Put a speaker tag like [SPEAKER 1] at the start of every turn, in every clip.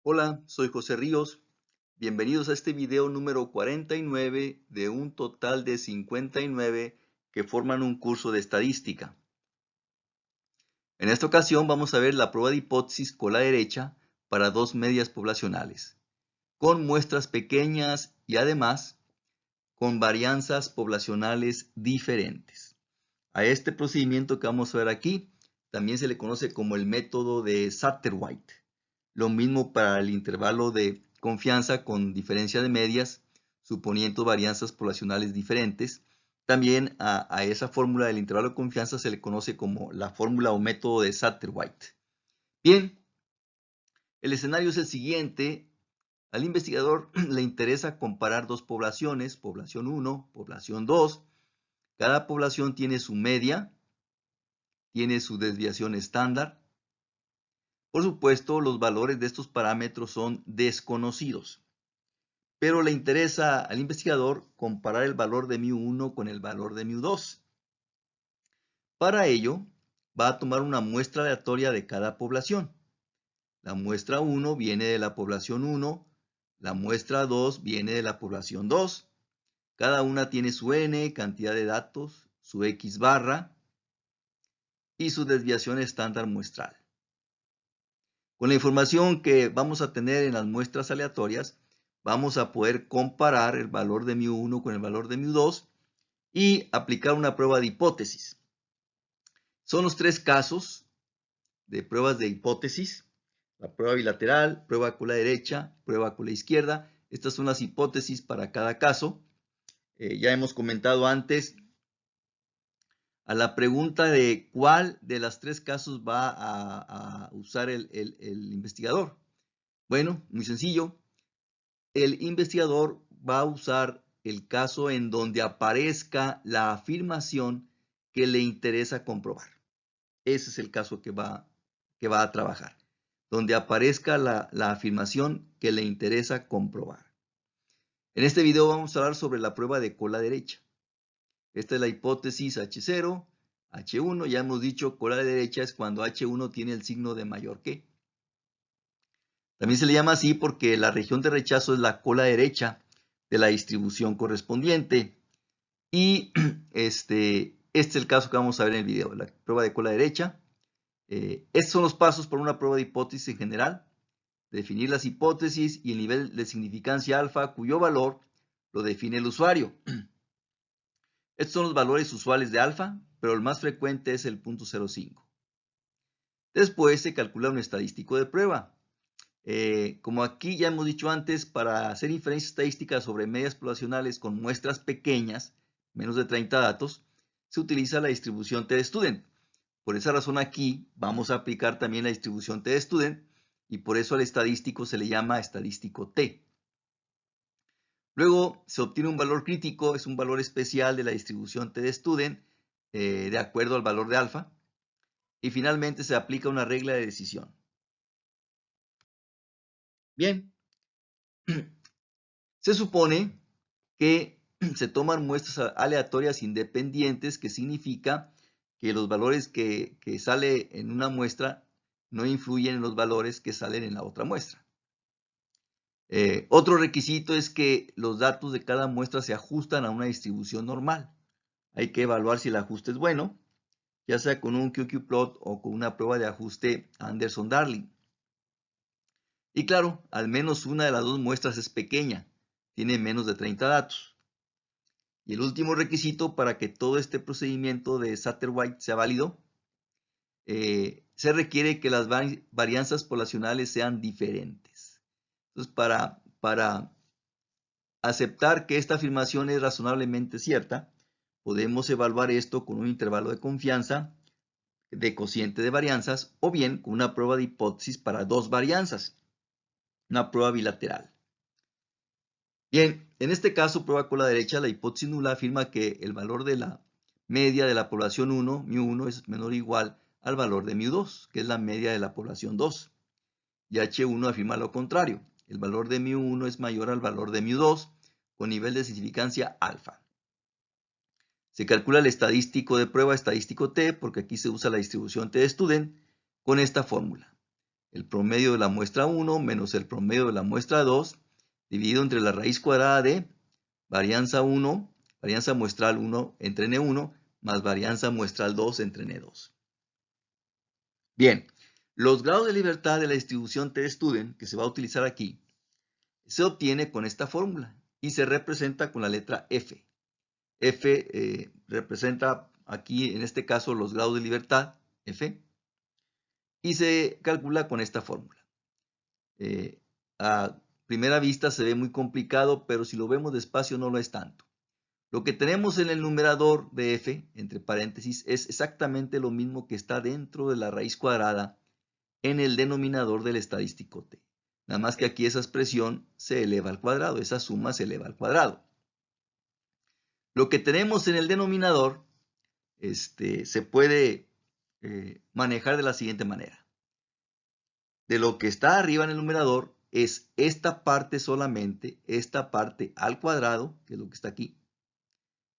[SPEAKER 1] Hola, soy José Ríos. Bienvenidos a este video número 49 de un total de 59 que forman un curso de estadística. En esta ocasión vamos a ver la prueba de hipótesis con la derecha para dos medias poblacionales, con muestras pequeñas y además con varianzas poblacionales diferentes. A este procedimiento que vamos a ver aquí también se le conoce como el método de Satterthwaite. Lo mismo para el intervalo de confianza con diferencia de medias, suponiendo varianzas poblacionales diferentes. También a esa fórmula del intervalo de confianza se le conoce como la fórmula o método de Satterthwaite. Bien, el escenario es el siguiente. Al investigador le interesa comparar dos poblaciones, población 1, población 2. Cada población tiene su media, tiene su desviación estándar. Por supuesto, los valores de estos parámetros son desconocidos, pero le interesa al investigador comparar el valor de μ1 con el valor de μ2. Para ello, va a tomar una muestra aleatoria de cada población. La muestra 1 viene de la población 1, la muestra 2 viene de la población 2. Cada una tiene su n, cantidad de datos, su x barra y su desviación estándar muestral. Con la información que vamos a tener en las muestras aleatorias, vamos a poder comparar el valor de μ1 con el valor de μ2 y aplicar una prueba de hipótesis. Son los tres casos de pruebas de hipótesis: la prueba bilateral, prueba con la derecha, prueba con la izquierda. Estas son las hipótesis para cada caso. Ya hemos comentado antes a la pregunta de cuál de los tres casos va a usar el investigador. Bueno, muy sencillo. El investigador va a usar el caso en donde aparezca la afirmación que le interesa comprobar. Ese es el caso que va a trabajar, donde aparezca la afirmación que le interesa comprobar. En este video vamos a hablar sobre la prueba de cola derecha. Esta es la hipótesis H0, H1. Ya hemos dicho, cola derecha es cuando H1 tiene el signo de mayor que. También se le llama así porque la región de rechazo es la cola derecha de la distribución correspondiente. Y este es el caso que vamos a ver en el video, la prueba de cola derecha. Estos son los pasos para una prueba de hipótesis en general. Definir las hipótesis y el nivel de significancia alfa, cuyo valor lo define el usuario. Estos son los valores usuales de alfa, pero el más frecuente es el 0.05. Después se calcula un estadístico de prueba. Como aquí ya hemos dicho antes, para hacer inferencias estadísticas sobre medias poblacionales con muestras pequeñas, menos de 30 datos, se utiliza la distribución t-student. Por esa razón aquí vamos a aplicar también la distribución t-student y por eso al estadístico se le llama estadístico t. Luego se obtiene un valor crítico, es un valor especial de la distribución t-student de acuerdo al valor de alfa. Y finalmente se aplica una regla de decisión. Bien, se supone que se toman muestras aleatorias independientes, que significa que los valores que sale en una muestra no influyen en los valores que salen en la otra muestra. Otro requisito es que los datos de cada muestra se ajustan a una distribución normal. Hay que evaluar si el ajuste es bueno, ya sea con un QQ-plot o con una prueba de ajuste Anderson-Darling. Y claro, al menos una de las dos muestras es pequeña, tiene menos de 30 datos. Y el último requisito para que todo este procedimiento de Satterthwaite sea válido, se requiere que las varianzas poblacionales sean diferentes. Entonces, para aceptar que esta afirmación es razonablemente cierta, podemos evaluar esto con un intervalo de confianza de cociente de varianzas o bien con una prueba de hipótesis para dos varianzas, una prueba bilateral. Bien, en este caso, prueba con la derecha, la hipótesis nula afirma que el valor de la media de la población 1, μ1, es menor o igual al valor de μ2, que es la media de la población 2. Y H1 afirma lo contrario, el valor de μ1 es mayor al valor de μ2 con nivel de significancia alfa. Se calcula el estadístico de prueba, estadístico t, porque aquí se usa la distribución t-student con esta fórmula. el promedio de la muestra 1 menos el promedio de la muestra 2, dividido entre la raíz cuadrada de varianza 1, varianza muestral 1 entre N1, más varianza muestral 2 entre N2. Bien, los grados de libertad de la distribución t-student que se va a utilizar aquí se obtiene con esta fórmula y se representa con la letra F. F representa aquí, en este caso, los grados de libertad, F, y se calcula con esta fórmula. A primera vista se ve muy complicado, pero si lo vemos despacio no lo es tanto. Lo que tenemos en el numerador de F, entre paréntesis, es exactamente lo mismo que está dentro de la raíz cuadrada en el denominador del estadístico t. Nada más que aquí esa expresión se eleva al cuadrado, esa suma se eleva al cuadrado. Lo que tenemos en el denominador se puede manejar de la siguiente manera. De lo que está arriba en el numerador es esta parte solamente, esta parte al cuadrado, que es lo que está aquí,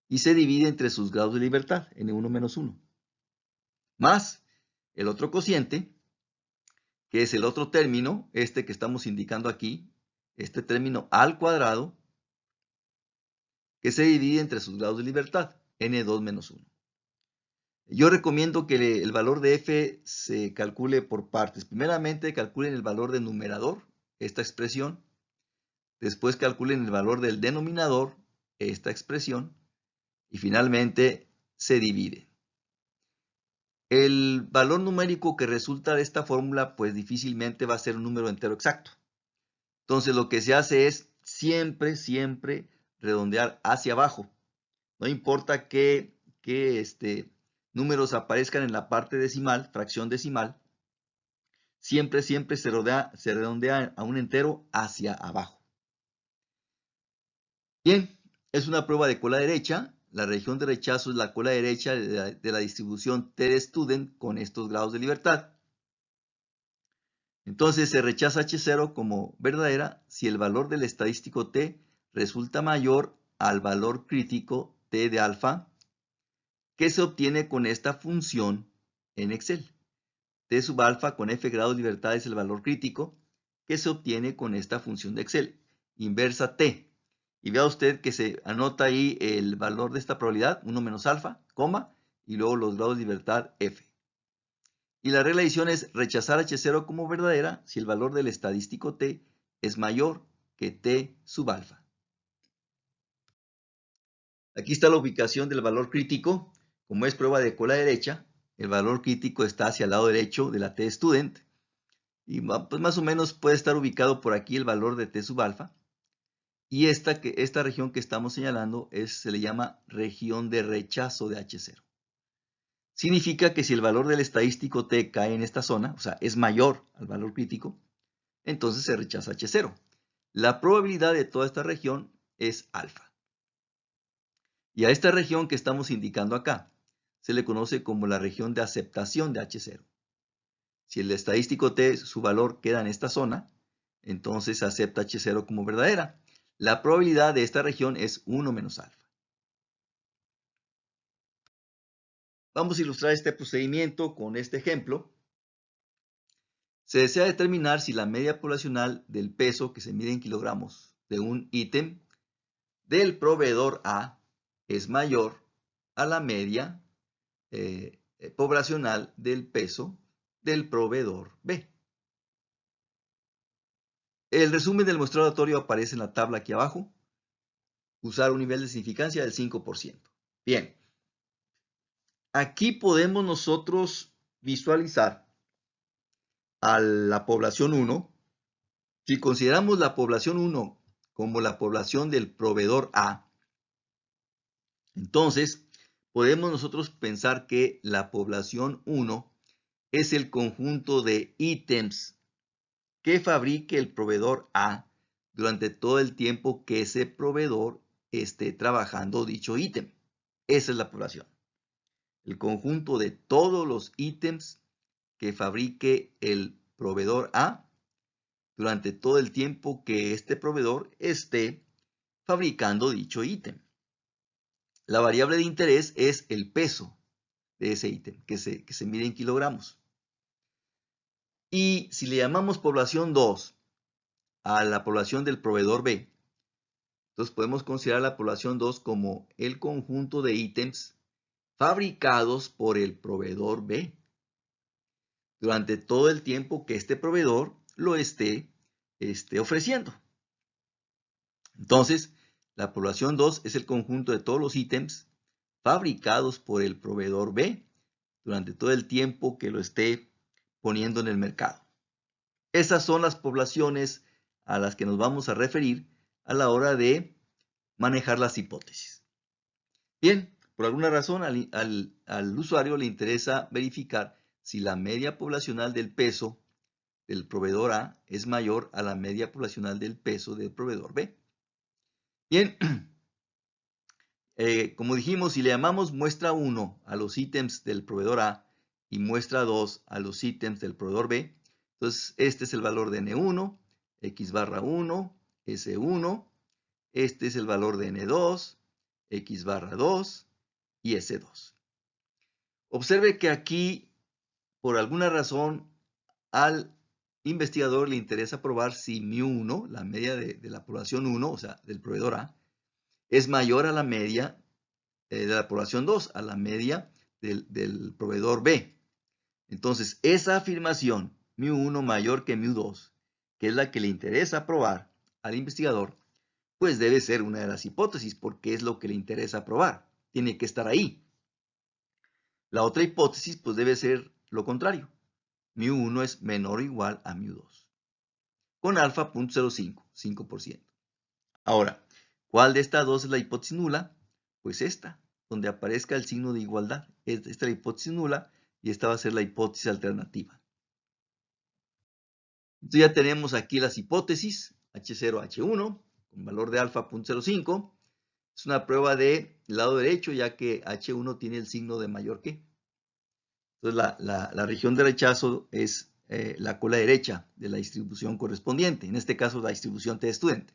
[SPEAKER 1] y se divide entre sus grados de libertad, n1 menos 1, más el otro cociente, que es el otro término, este que estamos indicando aquí, este término al cuadrado, que se divide entre sus grados de libertad, n2 menos 1. Yo recomiendo que el valor de f se calcule por partes. Primeramente calculen el valor del numerador, esta expresión. Después calculen el valor del denominador, esta expresión. Y finalmente se divide. El valor numérico que resulta de esta fórmula, pues difícilmente va a ser un número entero exacto. Entonces lo que se hace es siempre redondear hacia abajo. No importa qué números aparezcan en la parte decimal, fracción decimal, siempre se redondea a un entero hacia abajo. Bien, es una prueba de cola derecha. La región de rechazo es la cola derecha de la distribución t-student con estos grados de libertad. Entonces se rechaza H0 como verdadera si el valor del estadístico t resulta mayor al valor crítico t de alfa, que se obtiene con esta función en Excel. T sub alfa con f grados de libertad es el valor crítico que se obtiene con esta función de Excel, inversa t. Y vea usted que se anota ahí el valor de esta probabilidad, 1 menos alfa, coma, y luego los grados de libertad f. Y la regla de adición es rechazar H0 como verdadera si el valor del estadístico t es mayor que t sub alfa. Aquí está la ubicación del valor crítico. Como es prueba de cola derecha, el valor crítico está hacia el lado derecho de la t-student. Y pues más o menos puede estar ubicado por aquí el valor de t sub alfa. Y esta región que estamos señalando se le llama región de rechazo de H0. Significa que si el valor del estadístico t cae en esta zona, o sea, es mayor al valor crítico, entonces se rechaza H0. La probabilidad de toda esta región es alfa. Y a esta región que estamos indicando acá se le conoce como la región de aceptación de H0. Si el estadístico t, su valor queda en esta zona, entonces se acepta H0 como verdadera. La probabilidad de esta región es 1 menos alfa. Vamos a ilustrar este procedimiento con este ejemplo. Se desea determinar si la media poblacional del peso que se mide en kilogramos de un ítem del proveedor A es mayor a la media poblacional del peso del proveedor B. El resumen del muestreo aleatorio aparece en la tabla aquí abajo. Usar un nivel de significancia del 5%. Bien, aquí podemos nosotros visualizar a la población 1. Si consideramos la población 1 como la población del proveedor A, entonces podemos nosotros pensar que la población 1 es el conjunto de ítems que fabrique el proveedor A durante todo el tiempo que ese proveedor esté trabajando dicho ítem. Esa es la población. El conjunto de todos los ítems que fabrique el proveedor A durante todo el tiempo que este proveedor esté fabricando dicho ítem. La variable de interés es el peso de ese ítem que se mide en kilogramos. Y si le llamamos población 2 a la población del proveedor B, entonces podemos considerar la población 2 como el conjunto de ítems fabricados por el proveedor B durante todo el tiempo que este proveedor lo esté ofreciendo. Entonces, la población 2 es el conjunto de todos los ítems fabricados por el proveedor B durante todo el tiempo que lo esté poniendo en el mercado. Esas son las poblaciones a las que nos vamos a referir a la hora de manejar las hipótesis. Bien, por alguna razón al usuario le interesa verificar si la media poblacional del peso del proveedor A es mayor a la media poblacional del peso del proveedor B. Bien, como dijimos, si le llamamos muestra 1 a los ítems del proveedor A y muestra 2 a los ítems del proveedor B, entonces este es el valor de N1, X barra 1, S1, este es el valor de N2, X barra 2 y S2. Observe que aquí, por alguna razón, al investigador le interesa probar si μ1, la media de la población 1, o sea, del proveedor A, es mayor a la media de la población 2, a la media del proveedor B. Entonces, esa afirmación, μ1 mayor que μ2, que es la que le interesa probar al investigador, pues debe ser una de las hipótesis, porque es lo que le interesa probar. Tiene que estar ahí. La otra hipótesis, pues debe ser lo contrario. μ1 es menor o igual a μ2, con alfa 0.05, 5%. Ahora, ¿cuál de estas dos es la hipótesis nula? Pues esta, donde aparezca el signo de igualdad. Esta es la hipótesis nula y esta va a ser la hipótesis alternativa. Entonces ya tenemos aquí las hipótesis, H0, H1, con valor de alfa 0.05. Es una prueba del lado derecho, ya que H1 tiene el signo de mayor que. Entonces la región de rechazo es la cola derecha de la distribución correspondiente, en este caso la distribución t-student.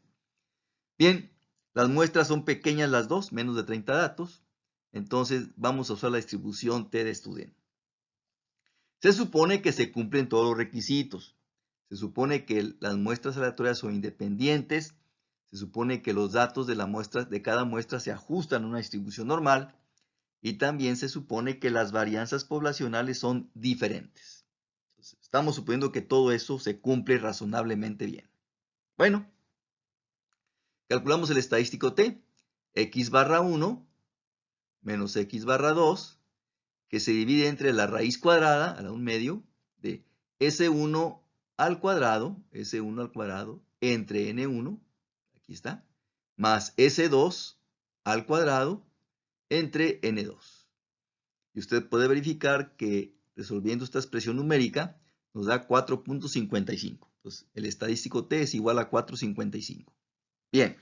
[SPEAKER 1] Bien, las muestras son pequeñas las dos, menos de 30 datos, entonces vamos a usar la distribución t-student. Se supone que se cumplen todos los requisitos. Se supone que las muestras aleatorias son independientes, se supone que los datos de cada muestra se ajustan a una distribución normal y también se supone que las varianzas poblacionales son diferentes. Entonces, estamos suponiendo que todo eso se cumple razonablemente bien. Bueno, calculamos el estadístico t, x barra 1 menos x barra 2, que se divide entre la raíz cuadrada, a la 1 medio, de S1 al cuadrado, entre N1, aquí está, más S2 al cuadrado, entre N2. Y usted puede verificar que resolviendo esta expresión numérica nos da 4.55. Entonces, el estadístico t es igual a 4.55. Bien.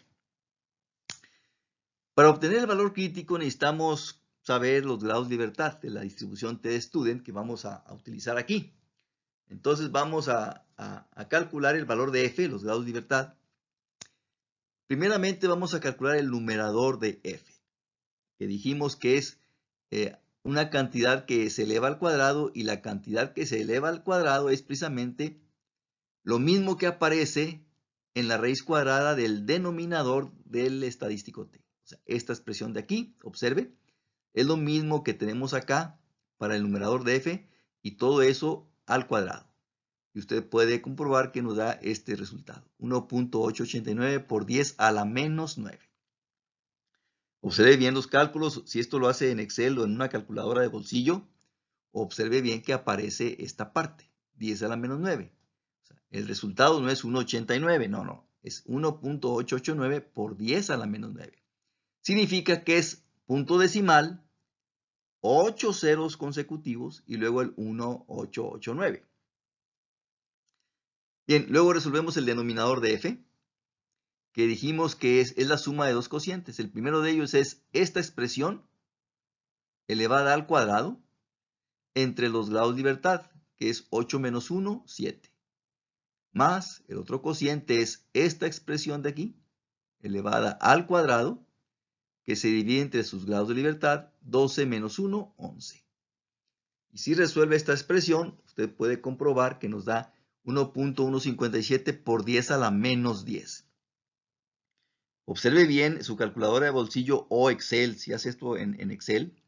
[SPEAKER 1] Para obtener el valor crítico necesitamos saber los grados de libertad de la distribución t-student que vamos a utilizar aquí. Entonces vamos a calcular el valor de f, los grados de libertad. Primeramente vamos a calcular el numerador de f, que dijimos que es una cantidad que se eleva al cuadrado, y la cantidad que se eleva al cuadrado es precisamente lo mismo que aparece en la raíz cuadrada del denominador del estadístico t. O sea, esta expresión de aquí, observe, es lo mismo que tenemos acá para el numerador de f, y todo eso al cuadrado. Y usted puede comprobar que nos da este resultado, 1.889 por 10 a la menos 9. Observe bien los cálculos, si esto lo hace en Excel o en una calculadora de bolsillo, observe bien que aparece esta parte, 10 a la menos 9. O sea, el resultado no es 1.89, no, es 1.889 por 10 a la menos 9. Significa que es punto decimal, 8 ceros consecutivos y luego el 1.889. Bien, luego resolvemos el denominador de f, que dijimos que es la suma de dos cocientes. El primero de ellos es esta expresión elevada al cuadrado entre los grados de libertad, que es 8 menos 1, 7. Más el otro cociente es esta expresión de aquí, elevada al cuadrado, que se divide entre sus grados de libertad, 12 menos 1, 11. Y si resuelve esta expresión, usted usted puede comprobar que nos da 1.157 por 10 a la menos 10. Observe bien su calculadora de bolsillo o Excel, si hace esto en Excel,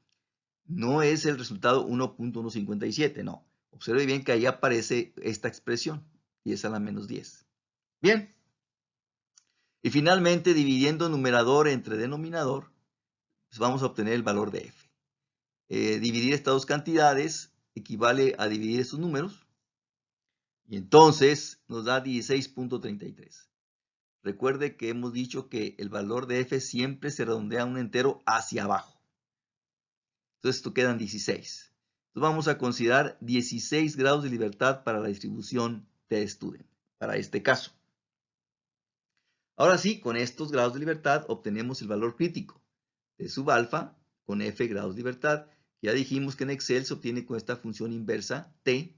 [SPEAKER 1] no es el resultado 1.157, no. Observe bien que ahí aparece esta expresión, 10 a la menos 10. Bien. Y finalmente, dividiendo numerador entre denominador, pues vamos a obtener el valor de f. Dividir estas dos cantidades equivale a dividir estos números. Y entonces nos da 16.33. Recuerde que hemos dicho que el valor de f siempre se redondea a un entero hacia abajo. Entonces esto quedan 16. Entonces vamos a considerar 16 grados de libertad para la distribución t-student, para este caso. Ahora sí, con estos grados de libertad obtenemos el valor crítico de sub alfa con f grados de libertad. Ya dijimos que en Excel se obtiene con esta función inversa t.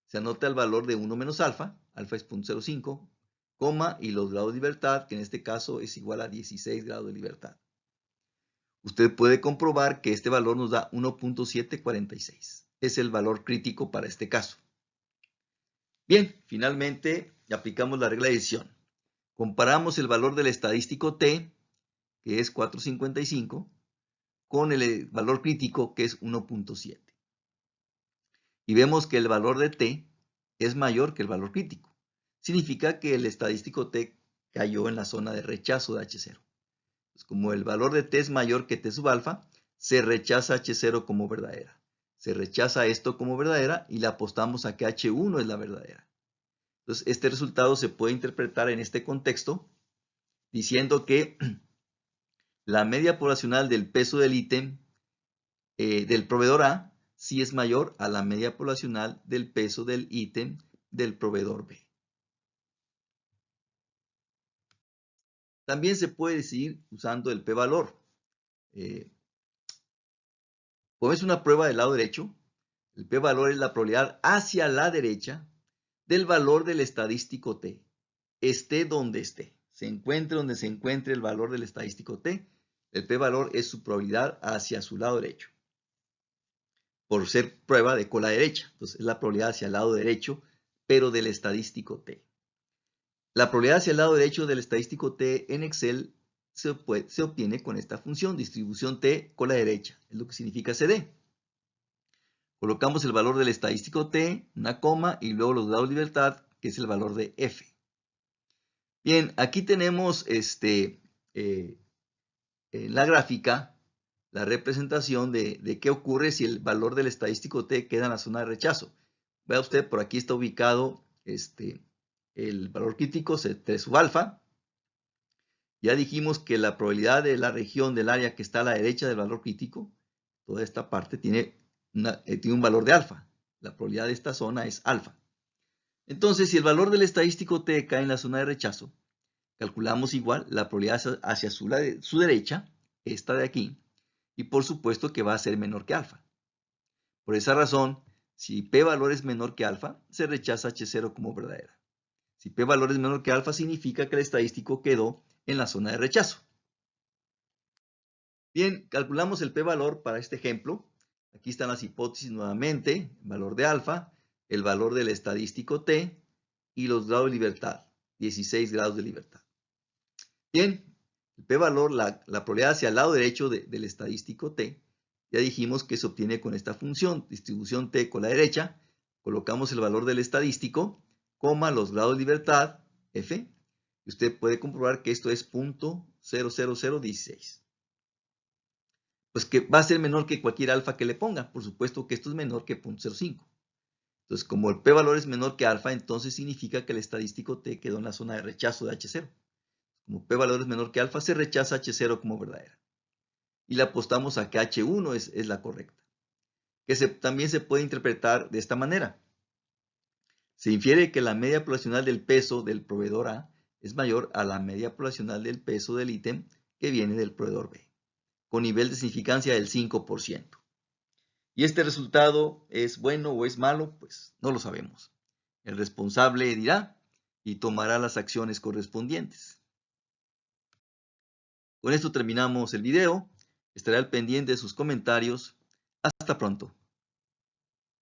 [SPEAKER 1] Se anota el valor de 1 menos alfa, alfa es 0.05, coma, y los grados de libertad, que en este caso es igual a 16 grados de libertad. Usted puede comprobar que este valor nos da 1.746. Es el valor crítico para este caso. Bien, finalmente aplicamos la regla de decisión. Comparamos el valor del estadístico t, que es 4.55, con el valor crítico, que es 1.7. Y vemos que el valor de t es mayor que el valor crítico. Significa que el estadístico t cayó en la zona de rechazo de H0. Pues como el valor de t es mayor que t sub alfa, se rechaza H0 como verdadera. Se rechaza esto como verdadera y le apostamos a que H1 es la verdadera. Entonces, este resultado se puede interpretar en este contexto diciendo que la media poblacional del peso del ítem del proveedor A sí es mayor a la media poblacional del peso del ítem del proveedor B. También se puede decidir usando el p-valor. Como es una prueba del lado derecho, el p-valor es la probabilidad hacia la derecha del valor del estadístico t, esté donde esté. Se encuentre donde se encuentre el valor del estadístico t, el p-valor es su probabilidad hacia su lado derecho. Por ser prueba de cola derecha, entonces es la probabilidad hacia el lado derecho, pero del estadístico t. La probabilidad hacia el lado derecho del estadístico t en Excel se obtiene con esta función, distribución t cola derecha, es lo que significa CD. Colocamos el valor del estadístico t, una coma, y luego los grados de libertad, que es el valor de f. Bien, aquí tenemos en la gráfica la representación de qué ocurre si el valor del estadístico t queda en la zona de rechazo. Vea usted, por aquí está ubicado el valor crítico, T sub alfa. Ya dijimos que la probabilidad de la región del área que está a la derecha del valor crítico, toda esta parte tiene un valor de alfa. La probabilidad de esta zona es alfa. Entonces, si el valor del estadístico t cae en la zona de rechazo, calculamos igual la probabilidad hacia su derecha, esta de aquí, y por supuesto que va a ser menor que alfa. Por esa razón, si p-valor es menor que alfa, se rechaza H0 como verdadera. Si p-valor es menor que alfa, significa que el estadístico quedó en la zona de rechazo. Bien, calculamos el p-valor para este ejemplo. Aquí están las hipótesis nuevamente, valor de alfa, el valor del estadístico t y los grados de libertad, 16 grados de libertad. Bien, el p-valor, la probabilidad hacia el lado derecho del estadístico t, ya dijimos que se obtiene con esta función, distribución t con la derecha, colocamos el valor del estadístico, coma, los grados de libertad, f, y usted puede comprobar que esto es 0.00016. Pues que va a ser menor que cualquier alfa que le ponga, por supuesto que esto es menor que 0.05. Entonces, como el p-valor es menor que alfa, entonces significa que el estadístico t quedó en la zona de rechazo de H0. Como p-valor es menor que alfa, se rechaza H0 como verdadera. Y le apostamos a que H1 es la correcta. Que también se puede interpretar de esta manera. Se infiere que la media poblacional del peso del proveedor A es mayor a la media poblacional del peso del ítem que viene del proveedor B, con nivel de significancia del 5%. ¿Y este resultado es bueno o es malo? Pues no lo sabemos. El responsable dirá y tomará las acciones correspondientes. Con esto terminamos el video. Estaré al pendiente de sus comentarios. Hasta pronto.